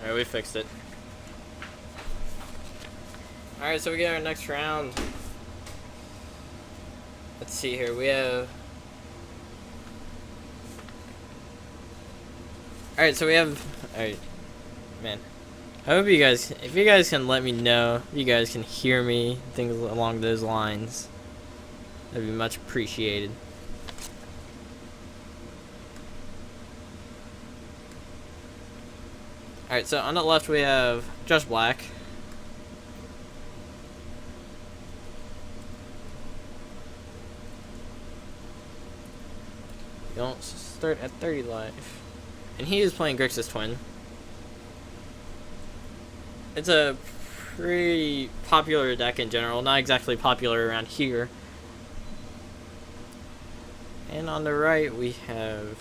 Alright, we fixed it. Alright, so we get our next round. Let's see here. We have... Alright, so we have... Alright. Man. I hope you guys... If you guys can let me know, if you guys can hear me, things along those lines, that'd be much appreciated. Alright, so on the left we have Josh Black. You don't start at 30 life. And he is playing Grixis Twin. It's a pretty popular deck in general, not exactly popular around here. And on the right we have...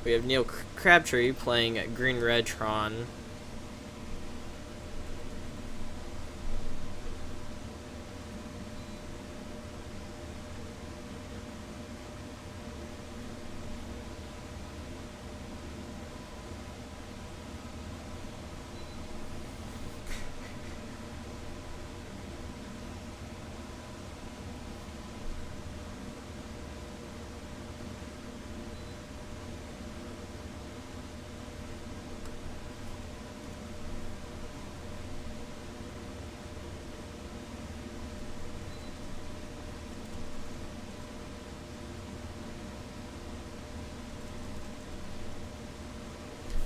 We have Neil Crabtree playing Green Red Tron.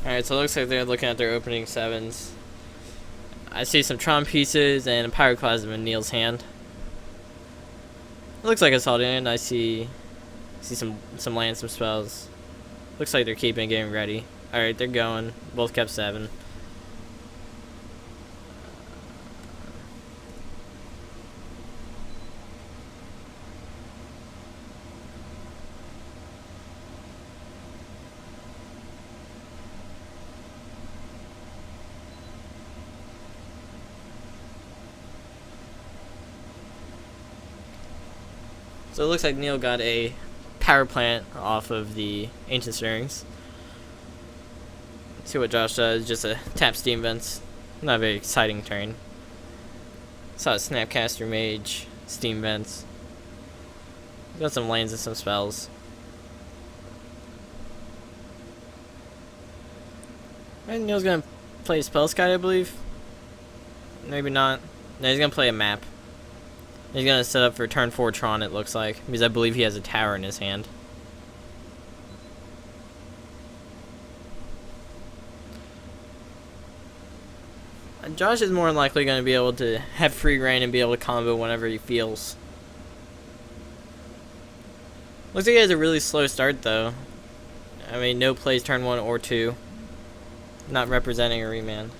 Alright, so it looks like they're looking at their opening sevens. I see some Tron pieces and a Pyroclasm in Neil's hand. It looks like it's holding in. I see some lands, some spells. Looks like they're keeping getting ready. Alright, they're going. Both kept 7. So it looks like Neil got a power plant off of the Ancient Stirrings. Let's see what Josh does. Just a tap Steam Vents. Not a very exciting turn. Saw a Snapcaster Mage, Steam Vents. Got some lands and some spells. And Neil's gonna play Spellskite, I believe. Maybe not. No, he's gonna play a map. He's gonna set up for turn 4 Tron, it looks like, because I believe he has a tower in his hand. Josh is more than likely going to be able to have free reign and be able to combo whenever he feels. Looks like he has a really slow start, though. I mean, no plays turn 1 or 2. Not representing a remand.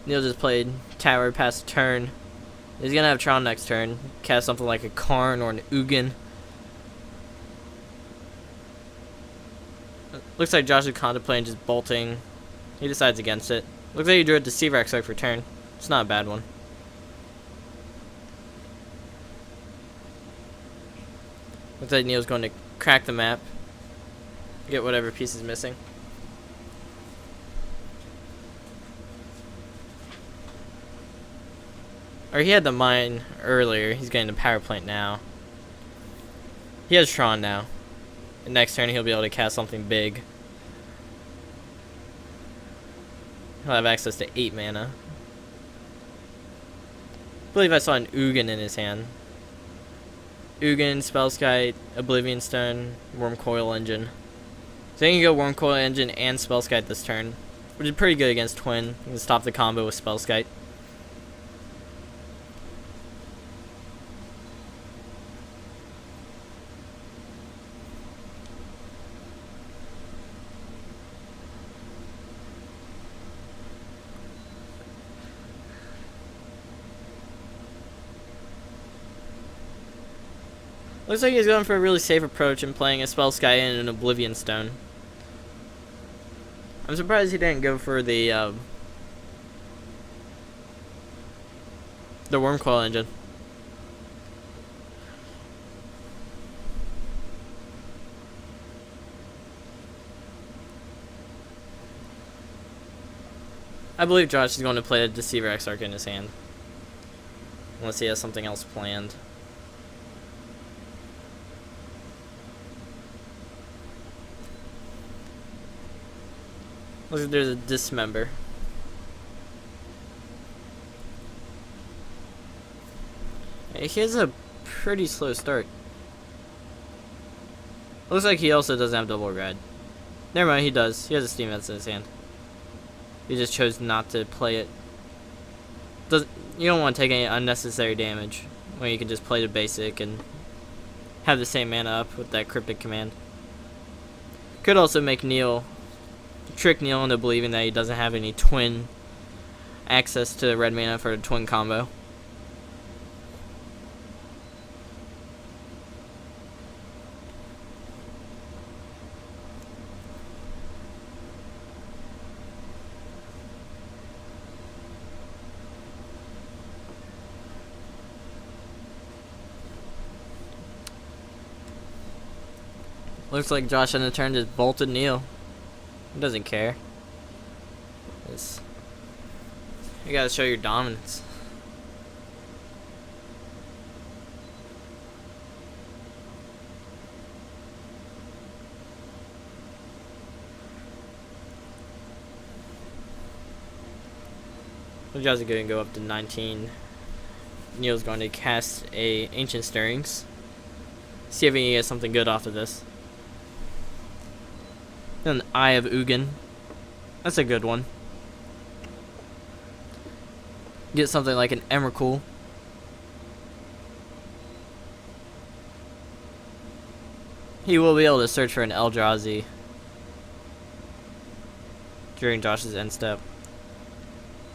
Neil just played tower past turn. He's gonna have Tron next turn. Cast something like a Karn or an Ugin. Looks like Josh is contemplating just bolting. He decides against it. Looks like he drew a Deceiver Exarch for turn. It's not a bad one. Looks like Neil's going to crack the map. Get whatever piece is missing. Or he had the mine earlier. He's getting the power plant now. He has Tron now. And next turn he'll be able to cast something big. He'll have access to 8 mana. I believe I saw an Ugin in his hand. Ugin, Spellskite, Oblivion Stone, Wormcoil Engine. So he can go Wormcoil Engine and Spellskite this turn, which is pretty good against Twin. You can stop the combo with Spellskite. Looks like he's going for a really safe approach and playing a Spellskite and an Oblivion Stone. I'm surprised he didn't go for the The worm coil engine. I believe Josh is going to play a Deceiver Exarch in his hand. Unless he has something else planned. Looks like there's a Dismember. He has a pretty slow start. Looks like he also doesn't have double red. Never mind, he does. He has a Steam Vents in his hand. He just chose not to play it. You don't want to take any unnecessary damage when you can just play the basic and have the same mana up with that cryptic command. Could also make trick Neil into believing that he doesn't have any twin access to red mana for a twin combo. Looks like Josh on the turn just bolted Neil. He doesn't care. You gotta show your dominance. Josh is going to go up to 19. Neil's going to cast a Ancient Stirrings. See if he can get something good off of this. An Eye of Ugin. That's a good one. Get something like an Emrakul. He will be able to search for an Eldrazi during Josh's end step.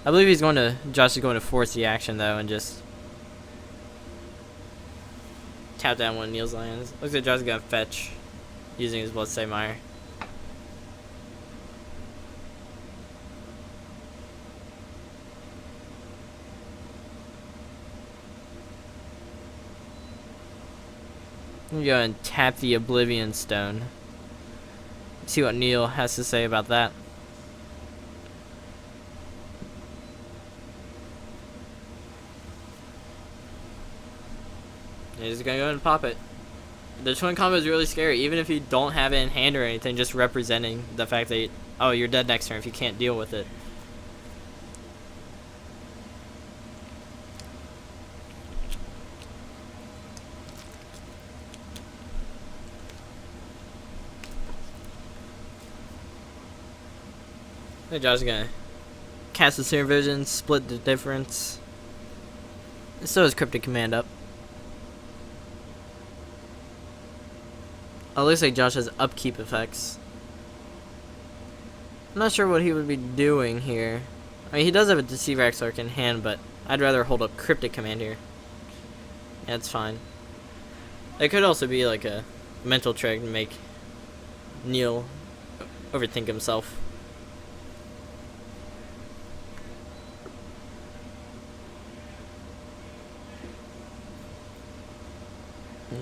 I believe Josh is going to force the action though and just tap down one of Neil's lands. Looks like Josh is going to fetch using his Bloodstained Mire. I'm going to tap the Oblivion Stone. See what Neil has to say about that. He's going to go ahead and pop it. The twin combo is really scary, even if you don't have it in hand or anything, just representing the fact that, you're dead next turn if you can't deal with it. Hey, Josh is gonna cast the Seer Vision, split the difference. So is Cryptic Command up. Oh, looks like Josh has upkeep effects. I'm not sure what he would be doing here. I mean, he does have a Deceiver Exarch in hand, but I'd rather hold up Cryptic Command here. Yeah, it's fine. It could also be like a mental trick to make Neil overthink himself.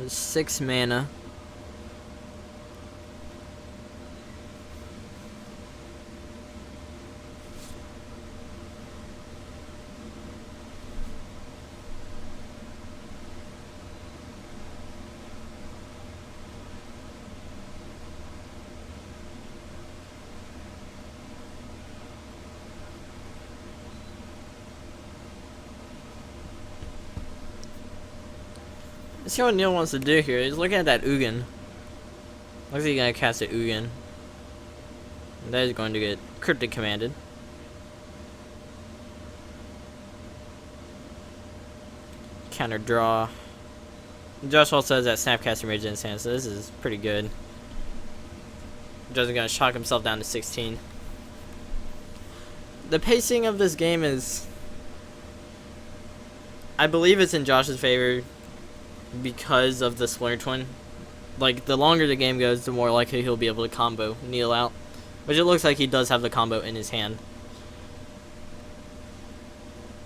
6 mana. Let's see what Neil wants to do here. He's looking at that Ugin. Looks like he's gonna cast a Ugin. And that is going to get Cryptic Commanded. Counter draw. Josh also has that Snapcaster Mage in his hand, so this is pretty good. Josh is gonna shock himself down to 16. The pacing of this game is, I believe it's in Josh's favor because of the Splinter Twin. Like, the longer the game goes, the more likely he'll be able to combo Neil out. Which it looks like he does have the combo in his hand.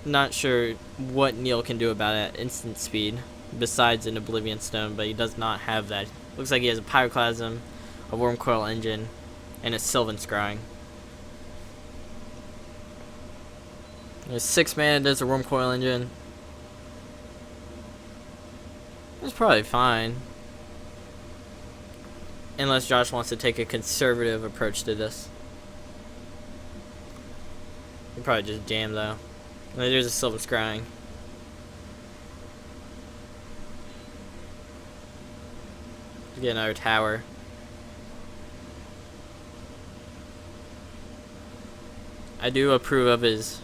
Not sure what Neil can do about it at instant speed, besides an Oblivion Stone, but he does not have that. Looks like he has a Pyroclasm, a Wormcoil Engine, and a Sylvan Scrying. There's 6 mana, there's a Wormcoil Engine. It's probably fine. Unless Josh wants to take a conservative approach to this. He'll probably just jam though. There's a Sylvan Scrying. Get another tower. I do approve of his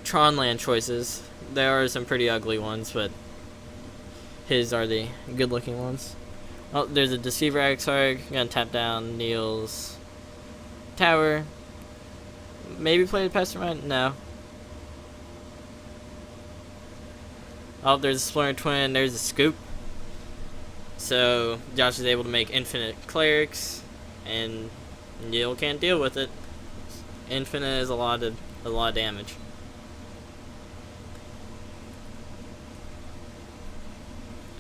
Tron land choices. There are some pretty ugly ones, but his are the good looking ones. Oh, there's a Deceiver Exarch. Gonna tap down Neil's tower. Maybe play the Pestilent? No. Oh, there's a Exploring Twin. There's a Scoop. So Josh is able to make infinite clerics, and Neil can't deal with it. Infinite is a lot of damage.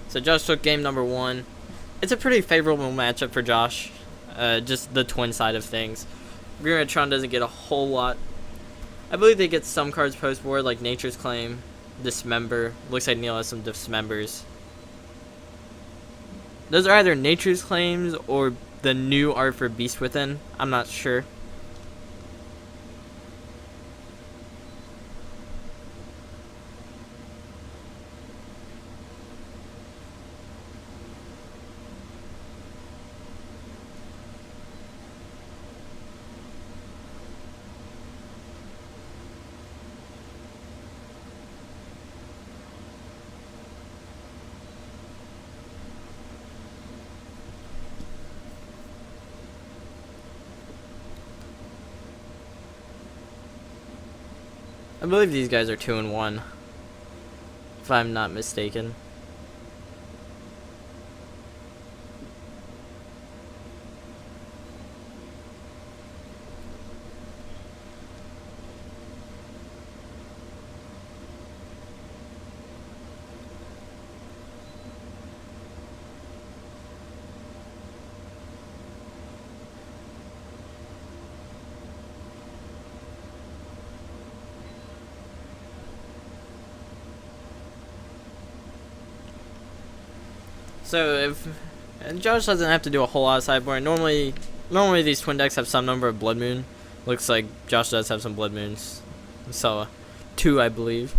So Josh took game number 1. It's a pretty favorable matchup for Josh. Just the twin side of things. Green Red Tron doesn't get a whole lot. I believe they get some cards post board like Nature's Claim, Dismember. Looks like Neil has some Dismembers. Those are either Nature's Claims or the new art for Beast Within. I'm not sure. I believe these guys are 2-1, if I'm not mistaken. So if Josh doesn't have to do a whole lot of sideboard. Normally these twin decks have some number of Blood Moon. Looks like Josh does have some Blood Moons. So 2, I believe.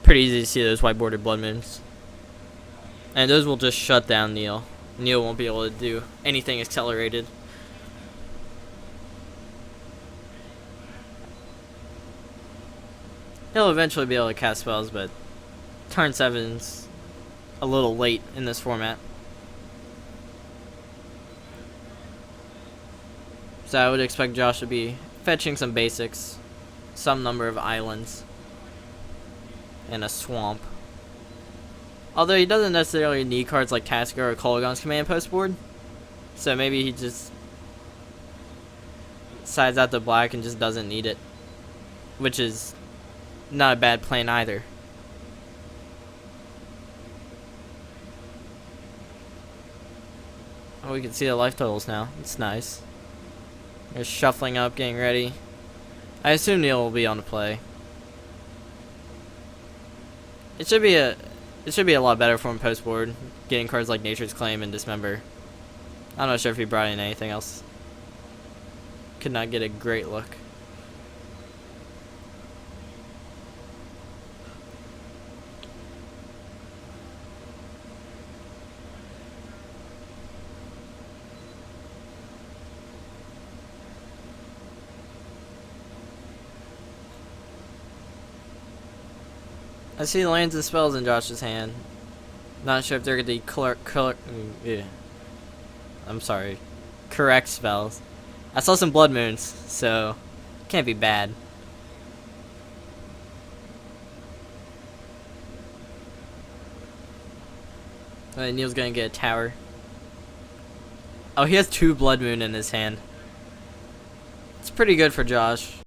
Pretty easy to see those white bordered Blood Moons. And those will just shut down Neil. Neil won't be able to do anything accelerated. He'll eventually be able to cast spells, but turn 7's a little late in this format. So I would expect Josh to be fetching some basics, some number of islands, and a swamp. Although he doesn't necessarily need cards like Tasker or Kolaghan's Command Post board. So maybe he just sides out the black and just doesn't need it. Which is not a bad plan either. Oh, we can see the life totals now. It's nice. They're shuffling up, getting ready. I assume Neil will be on the play. It should be a lot better for him post board, getting cards like Nature's Claim and Dismember. I'm not sure if he brought in anything else. Could not get a great look. I see lands and spells in Josh's hand. Not sure if they're the correct spells. I saw some Blood Moons, so can't be bad. Neil's gonna get a tower. Oh, he has 2 Blood Moon in his hand. It's pretty good for Josh.